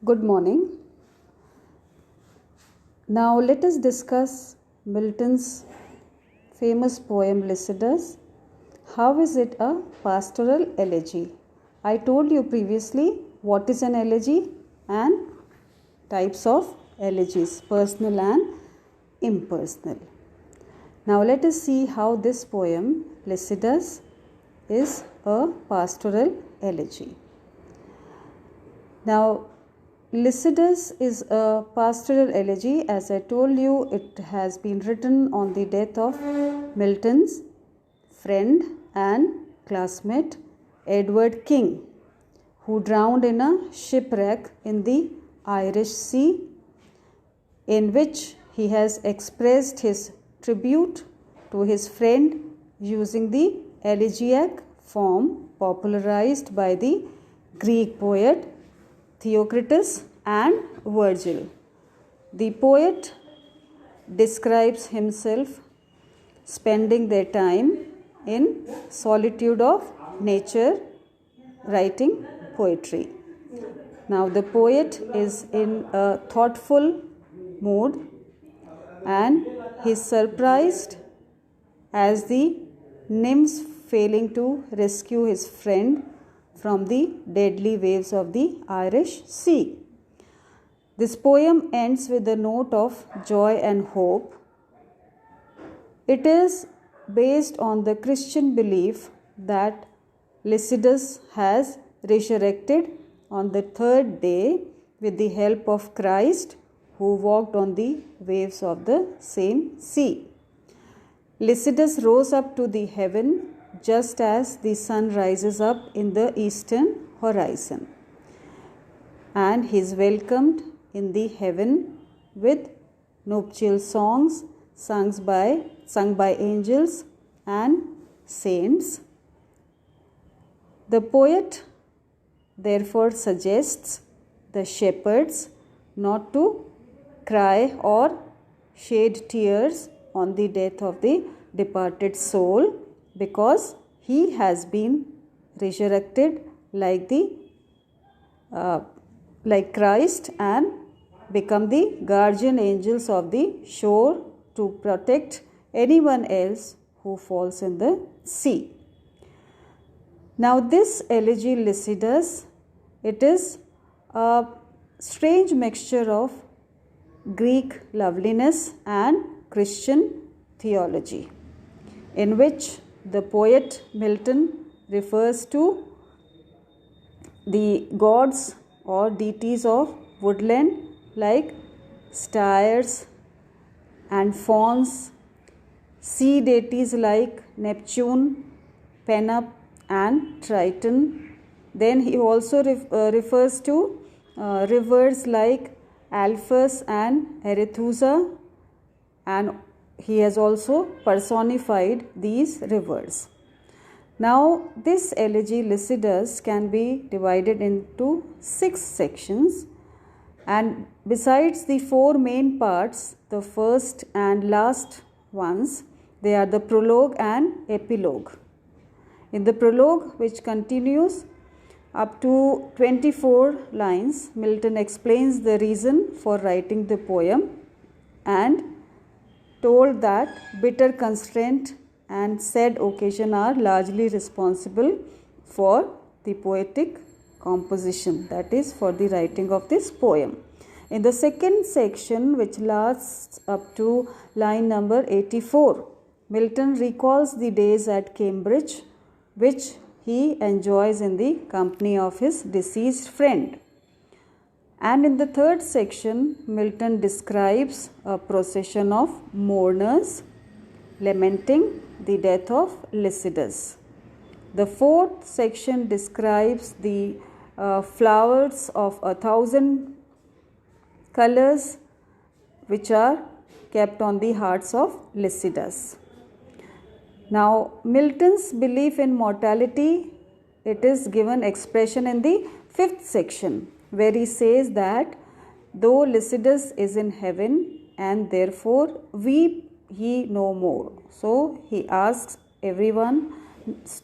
Good morning. Now let us discuss Milton's famous poem Lycidas. How is it a pastoral elegy? I told you previously what is an elegy and types of elegies, personal and impersonal. Now let us see how this poem Lycidas is a pastoral elegy. Now Lycidas is a pastoral elegy. As I told you, it has been written on the death of Milton's friend and classmate Edward King, who drowned in a shipwreck in the Irish Sea, in which he has expressed his tribute to his friend using the elegiac form popularized by the Greek poet Theocritus and Virgil. The poet describes himself spending their time in solitude of nature writing poetry. Now the poet is in a thoughtful mood and he is surprised as the nymphs failing to rescue his friend from the deadly waves of the Irish Sea. This poem ends with a note of joy and hope. It is based on the Christian belief that Lycidas has resurrected on the third day with the help of Christ, who walked on the waves of the same sea. Lycidas rose up to the heaven just as the sun rises up in the eastern horizon, and he is welcomed in the heaven with nuptial songs sung by angels and saints. The poet therefore suggests the shepherds not to cry or shed tears on the death of the departed soul, because he has been resurrected like Christ and become the guardian angels of the shore to protect anyone else who falls in the sea. Now this elegy Lycidas, it is a strange mixture of Greek loveliness and Christian theology, in which the poet Milton refers to the gods or deities of woodland like Styres and fauns, sea deities like Neptune, Penelope and Triton. Then he also refers to rivers like Alpheus and Arethusa, and he has also personified these rivers. Now this elegy Lycidas can be divided into 6 sections, and besides the 4 main parts, the first and last ones, they are the prologue and epilogue. In the prologue, which continues up to 24 lines, Milton explains the reason for writing the poem and told that bitter constraint and sad occasion are largely responsible for the poetic composition, that is, for the writing of this poem. In the second section, which lasts up to line number 84, Milton recalls the days at Cambridge, which he enjoys in the company of his deceased friend. And in the third section, Milton describes a procession of mourners lamenting the death of Lycidas. The fourth section describes the flowers of 1,000 colors which are kept on the hearts of Lycidas. Now, Milton's belief in mortality, it is given expression in the fifth section, where he says that though Lycidas is in heaven and therefore weep ye no more. So he asks everyone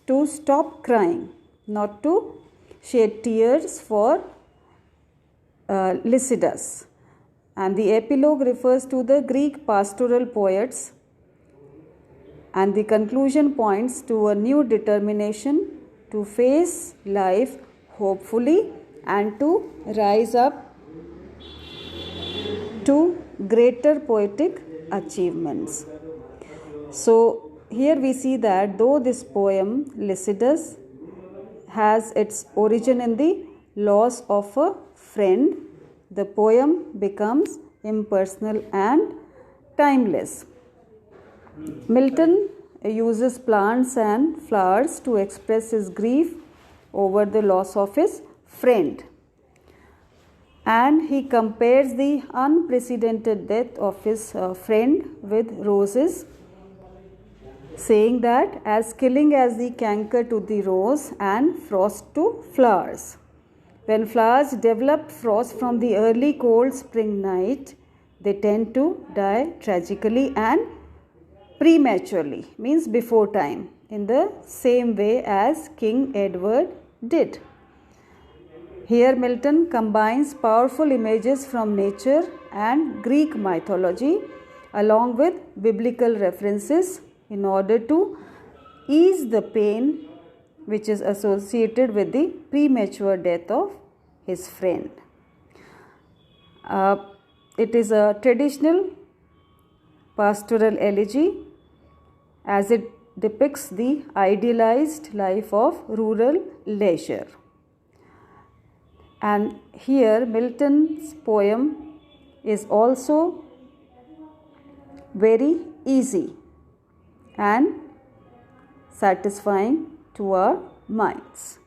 to stop crying, not to shed tears for Lycidas, and the epilogue refers to the Greek pastoral poets, and the conclusion points to a new determination to face life hopefully and to rise up to greater poetic achievements. So here we see that though this poem Lycidas has its origin in the loss of a friend, the poem becomes impersonal and timeless. Milton uses plants and flowers to express his grief over the loss of his friend, and he compares the unprecedented death of his friend with roses, saying that as killing as the canker to the rose and frost to flowers. When flowers develop frost from the early cold spring night, they tend to die tragically and prematurely, means before time, in the same way as King Edward did. Here Milton combines powerful images from nature and Greek mythology along with biblical references in order to ease the pain which is associated with the premature death of his friend. It is a traditional pastoral elegy as it depicts the idealized life of rural leisure. And here Milton's poem is also very easy and satisfying to our minds.